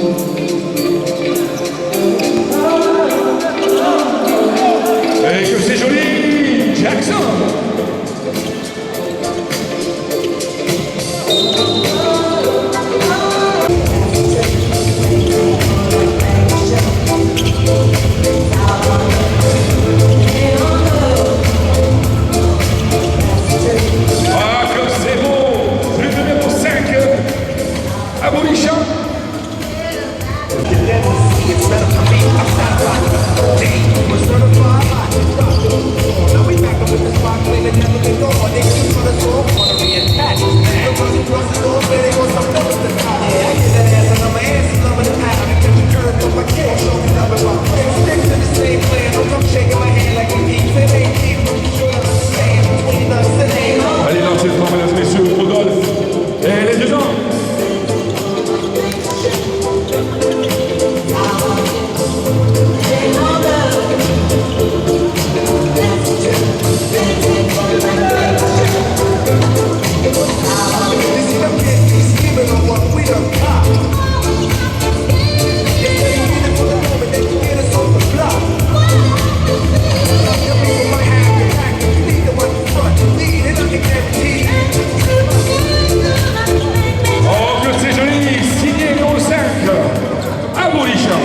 Et que c'est joli, Jackson. Ah, que c'est beau, le numéro 5, Abolition. Allez, lancez le temps, mesdames et messieurs, Rodolphe. Et elle est dedans. Oh, que c'est joli, signé numéro 5, Abolition.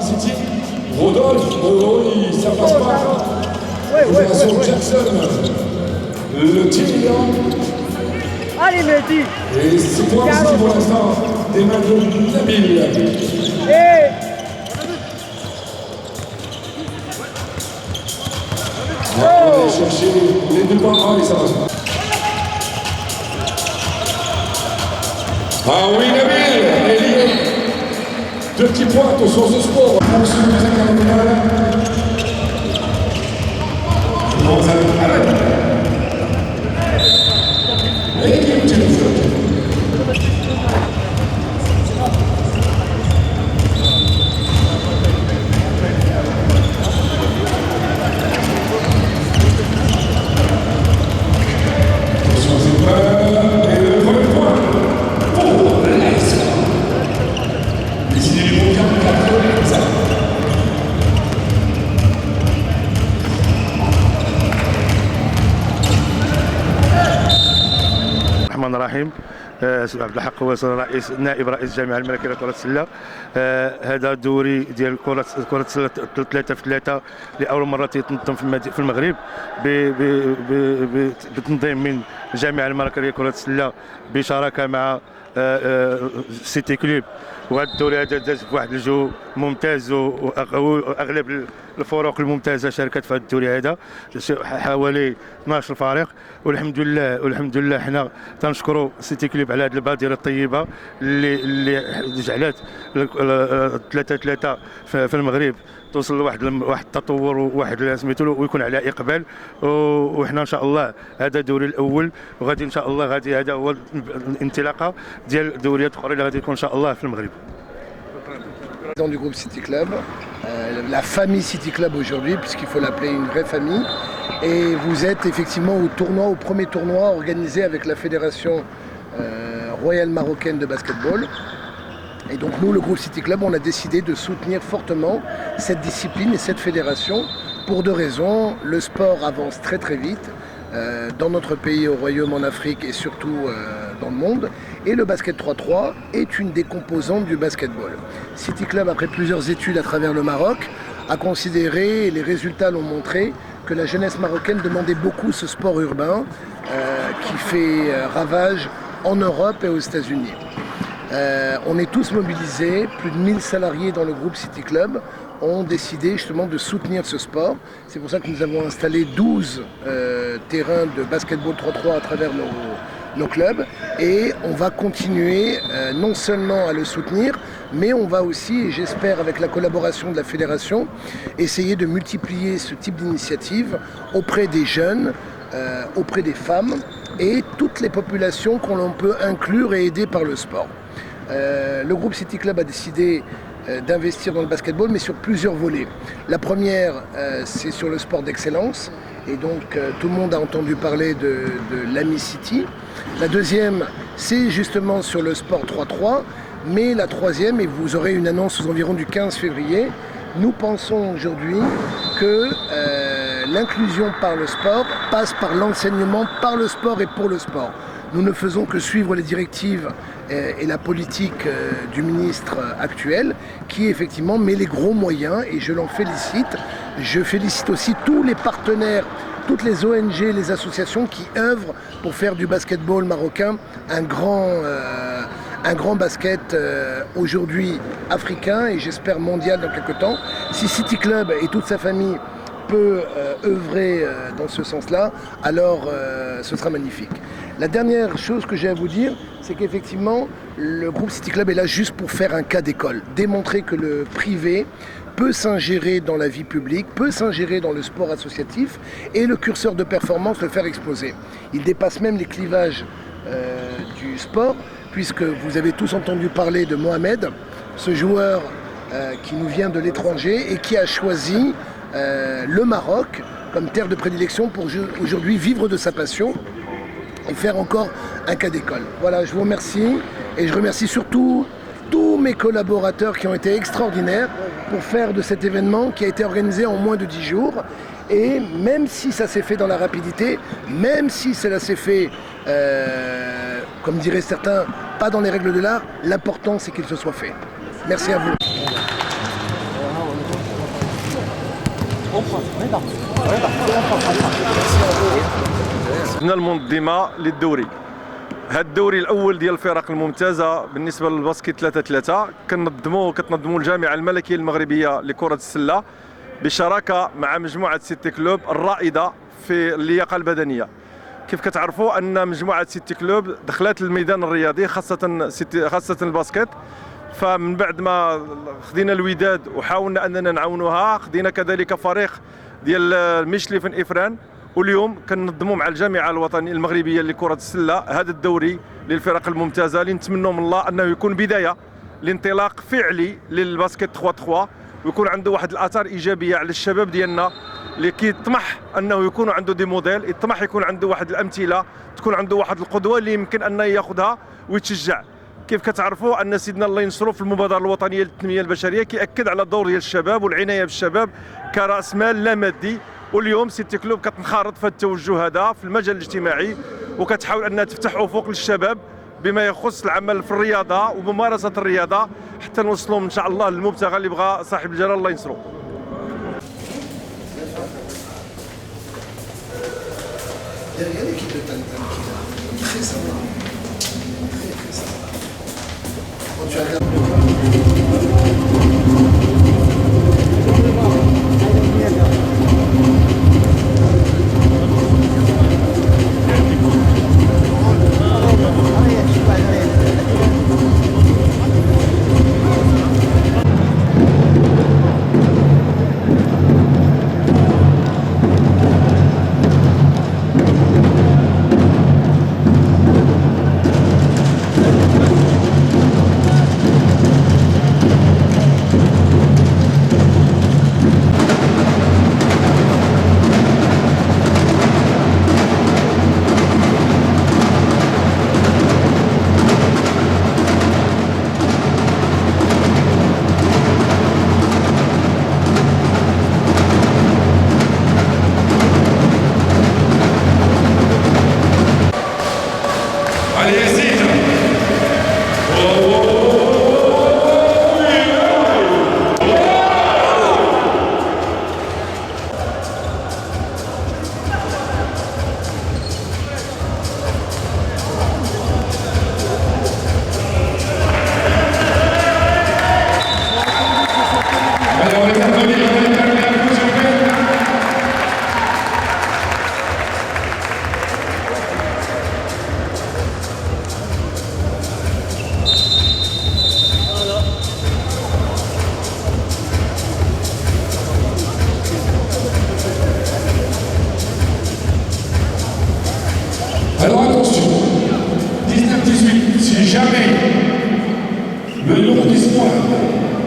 City, Rodolphe, ça passe pas. Opération Jackson, le Tigre. Allez, Mehdi. Et 6 points pour l'instant des mains de Nabil. On va aller chercher les 2 points. Allez, ça passe pas. Ah oui, Nabil, elle est liée. 2 petits points aux sources de sport. On se met à Carnaval. L'équipe du الرحيم. عبد الحق هو نائب رئيس الجامعه الملكيه لكره السله. هذا دوري ديال كره السله 3 في 3 لاول مره تيتنظم في المغرب بتنظيم من الجامعه الملكيه لكره السله بشراكه مع سيتي كلوب. وهذا الدوري هذا داز بواحد الجو ممتاز واغلب الفرق الممتازه شاركت في هذا الدوري هذا حوالي 12 فريق والحمد لله حنا تنشكروا سيتي كلوب على هذه البادره الطيبه اللي جعلت 3-3 في المغرب توصل لواحد التطور وواحد سميتو ويكون على اقبال. وحنا ان شاء الله هذا الدوري الاول وغادي ان شاء الله هذا هو الانطلاقه ديال دوريات اخرى اللي غادي تكون ان شاء الله في المغرب. Président du groupe City Club, la famille City Club aujourd'hui, puisqu'il faut l'appeler une vraie famille. Et vous êtes effectivement au premier tournoi organisé avec la fédération royale marocaine de basketball. Et donc nous, le groupe City Club, on a décidé de soutenir fortement cette discipline et cette fédération pour 2 raisons. Le sport avance très très vite dans notre pays, au Royaume, en Afrique et surtout dans le monde. Et le basket 3-3 est une des composantes du basketball. City Club, après plusieurs études à travers le Maroc, a considéré, et les résultats l'ont montré, que la jeunesse marocaine demandait beaucoup ce sport urbain qui fait ravage en Europe et aux États-Unis. On est tous mobilisés, plus de 1000 salariés dans le groupe City Club ont décidé justement de soutenir ce sport. C'est pour ça que nous avons installé 12 terrains de basketball 3-3 à travers nos clubs et on va continuer non seulement à le soutenir, mais on va aussi, et j'espère avec la collaboration de la fédération, essayer de multiplier ce type d'initiative auprès des jeunes, auprès des femmes et toutes les populations qu'on peut inclure et aider par le sport. Le groupe City Club a décidé d'investir dans le basketball, mais sur plusieurs volets. La première, c'est sur le sport d'excellence, et donc tout le monde a entendu parler de l'AMI City. La deuxième, c'est justement sur le sport 3-3, mais la troisième, et vous aurez une annonce aux environs du 15 février, nous pensons aujourd'hui que l'inclusion par le sport passe par l'enseignement par le sport et pour le sport. Nous ne faisons que suivre les directives et la politique du ministre actuel qui effectivement met les gros moyens et je l'en félicite. Je félicite aussi tous les partenaires, toutes les ONG, les associations qui œuvrent pour faire du basketball marocain un grand basket aujourd'hui africain et j'espère mondial dans quelques temps. Si City Club et toute sa famille peut œuvrer dans ce sens-là, alors ce sera magnifique. La dernière chose que j'ai à vous dire, c'est qu'effectivement, le groupe City Club est là juste pour faire un cas d'école, démontrer que le privé peut s'ingérer dans la vie publique, peut s'ingérer dans le sport associatif et le curseur de performance le faire exploser. Il dépasse même les clivages du sport, puisque vous avez tous entendu parler de Mohamed, ce joueur qui nous vient de l'étranger et qui a choisi le Maroc comme terre de prédilection pour aujourd'hui vivre de sa passion et faire encore un cas d'école. Voilà, je vous remercie et je remercie surtout tous mes collaborateurs qui ont été extraordinaires pour faire de cet événement qui a été organisé en moins de 10 jours. Et même si ça s'est fait dans la rapidité, même si cela s'est fait, comme diraient certains, pas dans les règles de l'art, l'important c'est qu'il se soit fait. Merci à vous. من المنظمه للدوري. هذا الدوري الاول ديال الفرق الممتازه بالنسبه للباسكت 3-3 كتنظموا الجامعه الملكيه المغربيه لكره السله بشراكه مع مجموعه سيتي كلوب الرائده في اللياقه البدنيه. كيف كتعرفوا ان مجموعه سيتي كلوب دخلت الميدان الرياضي خاصه الباسكت، فمن بعد ما خدينا الوداد وحاولنا اننا نعاونوها، خدينا كذلك فريق ديال ميشلي فن افران، واليوم كننظموا مع الجامعه الوطنيه المغربيه لكره السله هذا الدوري للفرق الممتازه اللي نتمنوا من الله انه يكون بدايه لانطلاق فعلي للباسكت 3-3 ويكون عنده واحد الاثار ايجابيه على الشباب ديالنا اللي كيطمح انه يكون عنده دي موديل، يطمح يكون عنده واحد الامثله، تكون عنده واحد القدوه اللي يمكن انه ياخذها ويتشجع. كيف كتعرفوا ان سيدنا الله ينصرو في المبادره الوطنيه للتنميه البشريه كيأكد على دور ديال الشباب والعنايه بالشباب كراس مال لا مادي، واليوم سيتي كلوب كتنخرط في التوجه هذا في المجال الاجتماعي وكتحاول انها تفتح افق للشباب بما يخص العمل في الرياضه وممارسه الرياضه حتى نوصلوا ان شاء الله للمبتغى اللي بغى صاحب الجلاله الله ينصرو. Derrière l'équipe de Tantan qui est là, très sympa, très sympa. Quand tu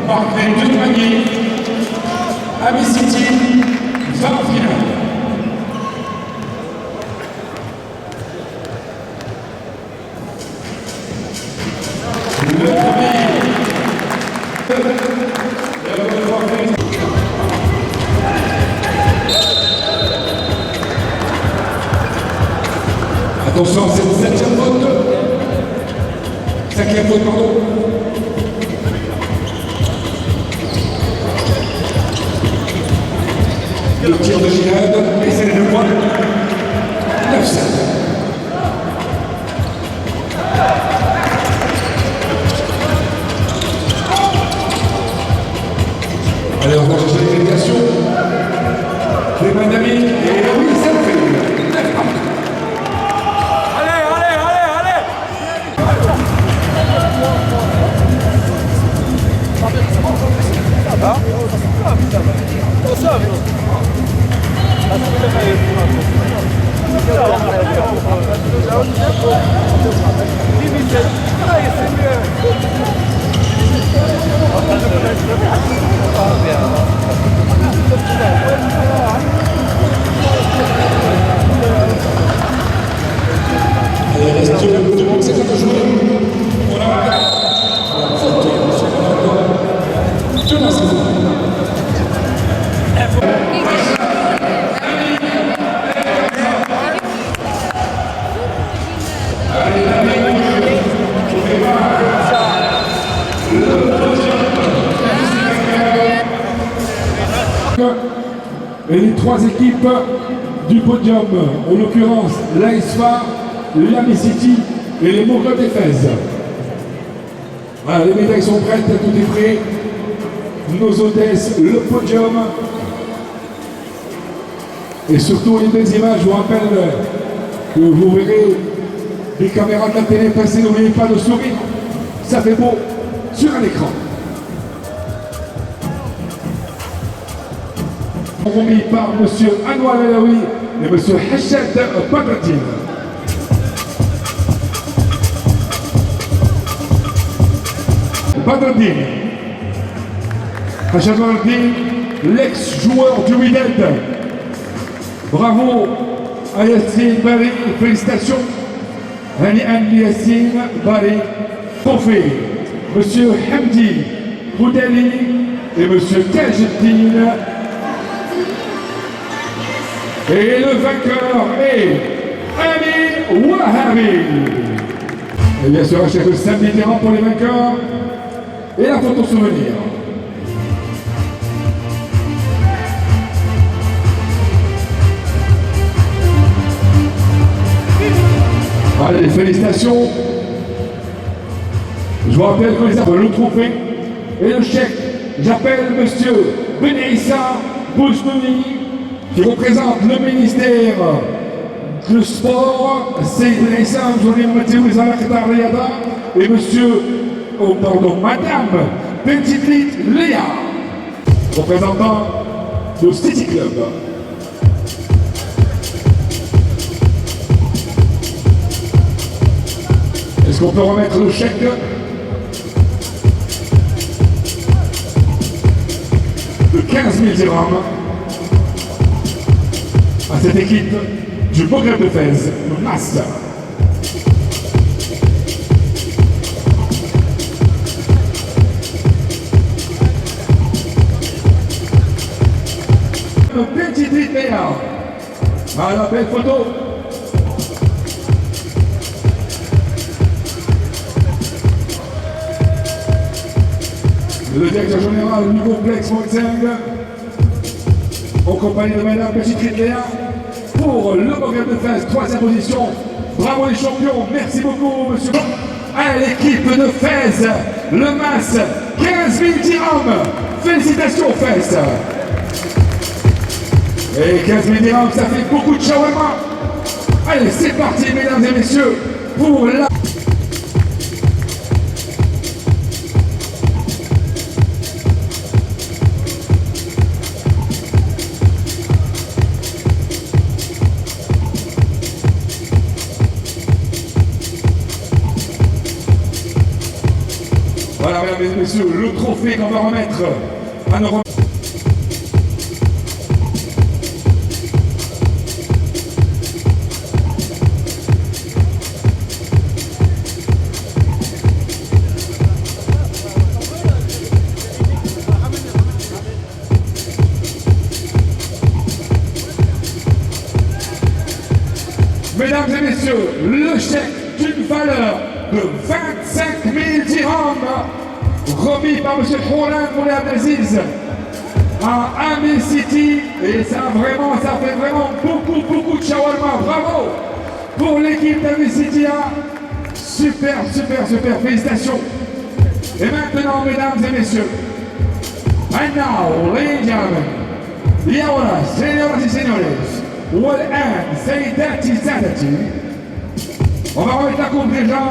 marque les deux paniers. Ami City va en finale. Le premier. Attention, c'est une septième faute. Cinquième faute, pardon. Le tir de Gilad, et c'est les deux points. 9-7. Allez, on va chercher l'égalisation. Les mains d'amis, et oui, ça le fait. 9 points. Il reste 2 secondes à jouer. On a la faute sur Ronaldo. 2 secondes. Et les 3 équipes du podium, en l'occurrence l'ASFA, l'Ami City et les Moghreb d'Éphèse. Voilà, les médailles sont prêtes, tout est prêt. Nos hôtesses, le podium. Et surtout, les belles images, je vous rappelle que vous verrez les caméras de la télé passer, n'oubliez pas de sourire. Ça fait beau sur un écran. Remis par M. Anwar Alaoui et M. Hachad Badreddine. Badreddine. Hachad Badreddine, l'ex-joueur du Wydad. Bravo à Yassine Bari, félicitations. Hani'an Yassine Bari. Trophée, M. Hamdi Boudali et M. Tajeddine. Et le vainqueur est Amin Wahabi. Et bien sûr, un chèque de 5 000 dirhams pour les vainqueurs. Et la photo souvenir. Allez, félicitations. Je vous rappelle que les appels le trophée et le chèque. J'appelle monsieur Benissa Boujnouni, qui représente le ministère du sport, et monsieur, madame Bentitlit Léa, représentant du City Club. Est-ce qu'on peut remettre le chèque? De 15 000 dirhams à cette équipe du Moghreb d'Éphèse, le MAS. Le petit Léa. Voilà, belle photo. Le directeur général du complexe Motseng, en compagnie de Madame Petite Léa, pour le Moghreb d'Éphèse, 3e position. Bravo les champions, merci beaucoup monsieur. À l'équipe de Fès, le MAS, 15 000 dirhams. Félicitations Fès. Et 15 000 dirhams, ça fait beaucoup de shawarma. Allez, c'est parti mesdames et messieurs, pour la... Voilà, mesdames et messieurs, le trophée qu'on va remettre à nos... Mesdames et messieurs, le chèque d'une valeur de 25 000 dirhams remis par M. Khouran Moulay Abdelaziz à Ami City, et ça fait vraiment beaucoup de shawarma. Bravo pour l'équipe d'Ami City. Super, félicitations. Et maintenant, mesdames et messieurs, and now, ladies and gentlemen, y ahora, señoras y señores, والآن سيداتي سادتي, on va remettre la coupe déjà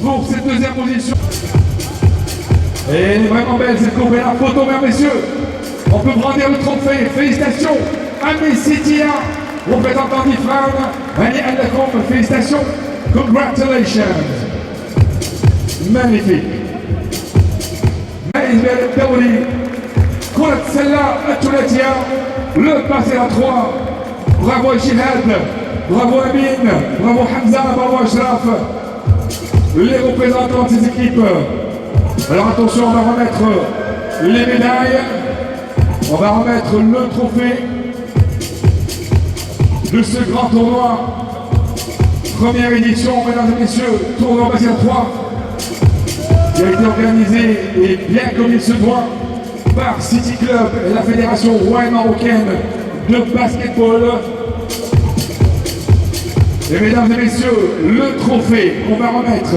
pour cette deuxième position. Et elle est vraiment belle cette coupe, et la photo, mesdames et messieurs. On peut brandir le trophée. Félicitations Ami City, représentant d'Ifram. Hani Alakoum, félicitations. Congratulations. Magnifique. بالنسبة للدوري كرة السلة الثلاثية le passé à 3. Bravo Chihad, bravo Amin, bravo Hamza, bravo Ashraf, les représentants de ces équipes. Alors attention, on va remettre les médailles, on va remettre le trophée de ce grand tournoi. Première édition, mesdames et messieurs, tournoi passé à 3, qui a été organisé et bien comme il se doit par City Club et la Fédération royale marocaine de basketball. Et mesdames et messieurs, le trophée qu'on va remettre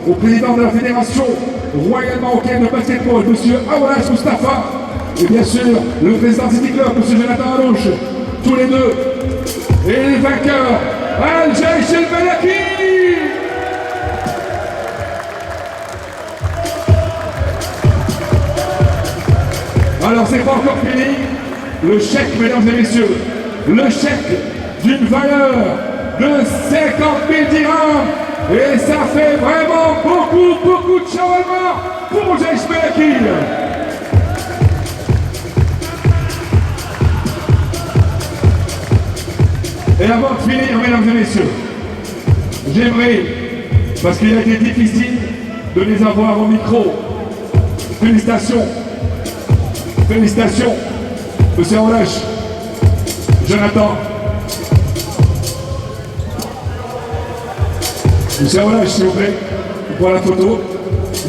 au président de la Fédération royale marocaine de basketball, M. Aouash Mustafa, et bien sûr le président City Club, M. Jonathan Alouche, tous les deux, et les vainqueurs, Al-Jaish El-Malaki. Alors c'est pas encore fini, le chèque, mesdames et messieurs, le chèque d'une valeur de 50 000 dirhams, et ça fait vraiment beaucoup de shawarma pour Jaish Malaki. Et avant de finir, mesdames et messieurs, j'aimerais, parce qu'il a été difficile de les avoir au micro, félicitations, monsieur Aouash, Jonathan. Monsieur Aouash, s'il vous plaît, pour la photo.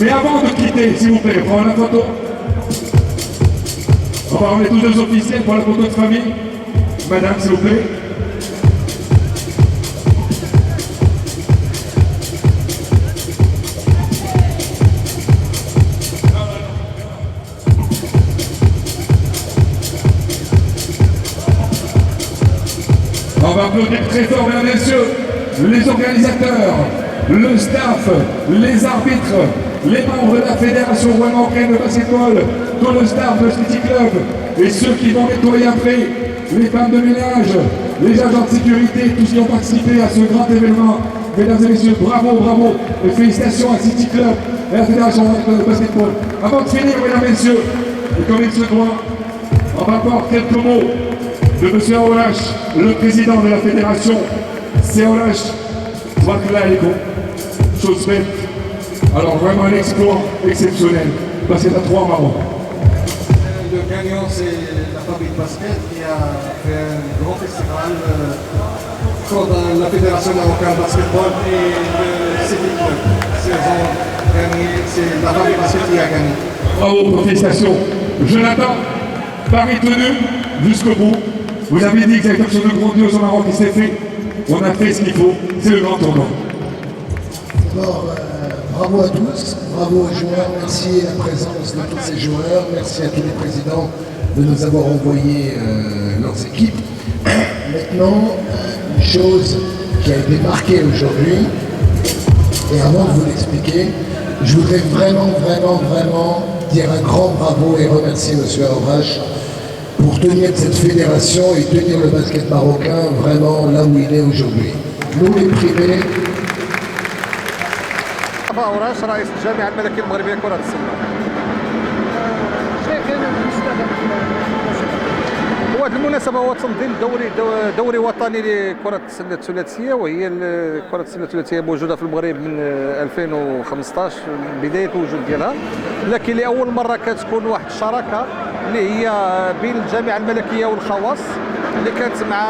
Mais avant de quitter, s'il vous plaît, prendre la photo. On va remettre tous deux officiels pour la photo de famille. Madame, s'il vous plaît. On va applaudir très fort, mesdames et messieurs, les organisateurs, le staff, les arbitres, les membres de la Fédération royale marocaine de basketball, tout le staff de City Club et ceux qui vont nettoyer après, les femmes de ménage, les agents de sécurité, tous qui ont participé à ce grand événement. Mesdames et messieurs, bravo et félicitations à City Club et à la Fédération royale de basketball. Avant de finir, mesdames et messieurs, et comme il se doit, on va voir quelques mots de M. Aouash, le président de la fédération. C'est Aouash, chose faite. Alors vraiment un exploit exceptionnel, parce qu'il y a 3 Maroc. Le gagnant, c'est la famille de basket qui a fait un grand festival pour la Fédération marocaine de basketball et le City Club. C'est la famille basket qui a gagné. Bravo, félicitations. Jonathan, pari tenu jusqu'au bout. Vous avez dit que c'est quelque chose de grandiose au Maroc qui s'est fait. On a fait ce qu'il faut. C'est le grand tournoi. D'abord, bravo à tous, bravo aux joueurs, merci à la présence de tous ces joueurs, merci à tous les présidents de nous avoir envoyé leurs équipes. Maintenant, une chose qui a été marquée aujourd'hui, et avant de vous l'expliquer, je voudrais vraiment dire un grand bravo et remercier M. Aouash pour tenir cette fédération et tenir le basket marocain vraiment là où il est aujourd'hui. Nous les privés, مصطفى وراش رئيس الجامعه الملكيه المغربيه لكره السله. شنو كان المستهدف هو هذه المناسبه هو تنظيم دوري وطني لكره السله الثلاثيه، وهي كره السله الثلاثيه موجوده في المغرب من 2015 من بدايه الوجود ديالها، لكن لاول مره كتكون واحد الشراكه اللي هي بين الجامعه الملكيه والخواص اللي كانت مع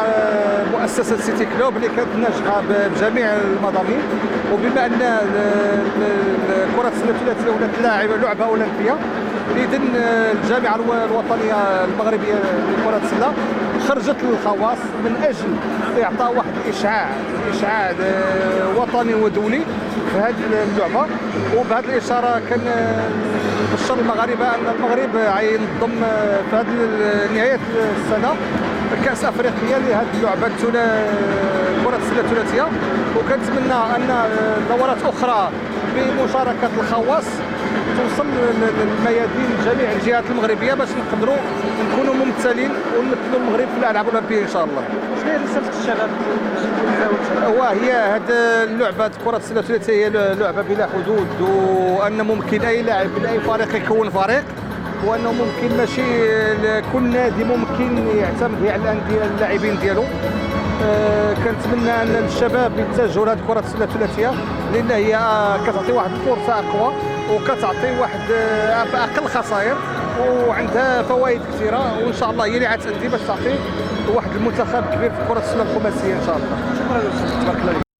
مؤسسه سيتي كلوب اللي كانت ناجحه بجميع المضامين. وبما ان كره السله الثلاثيه ولات لعبه اولمبيه، اذن الجامعه الوطنيه المغربيه لكره السله خرجت للخواص من اجل اعطاء واحد الاشعاع وطني ودولي في هذه اللعبه. وبهذه الاشاره كنبشر المغاربه ان المغرب غينظم في هذه نهايه السنه كاس افريقيا لهذه اللعبه كره السله الثلاثيه، وكنتمنى ان دورات اخرى بمشاركه الخواص توصل للميادين جميع الجهات المغربيه باش نقدروا نكونوا ممثلين ونمثلوا المغرب في الالعاب الاولمبيه ان شاء الله. شنو هي رساله الشباب؟ وهي هذه اللعبه كره السله الثلاثيه هي لعبه بلا حدود، وان ممكن اي لاعب من اي فريق يكون فريق، وانه ممكن ماشي كل نادي ممكن يعتمد على الانديه اللاعبين ديالو. كنتمنى ان الشباب يتجهوا لهذه كره السله الثلاثيه لان هي كتعطي واحد الفرصه اقوى وكتعطي واحد باقل خسائر وعندها فوائد كثيره، وان شاء الله هي اللي غتأدي باش تعطي واحد المنتخب كبير في كره السله الخماسيه ان شاء الله. شكرا. تبارك الله.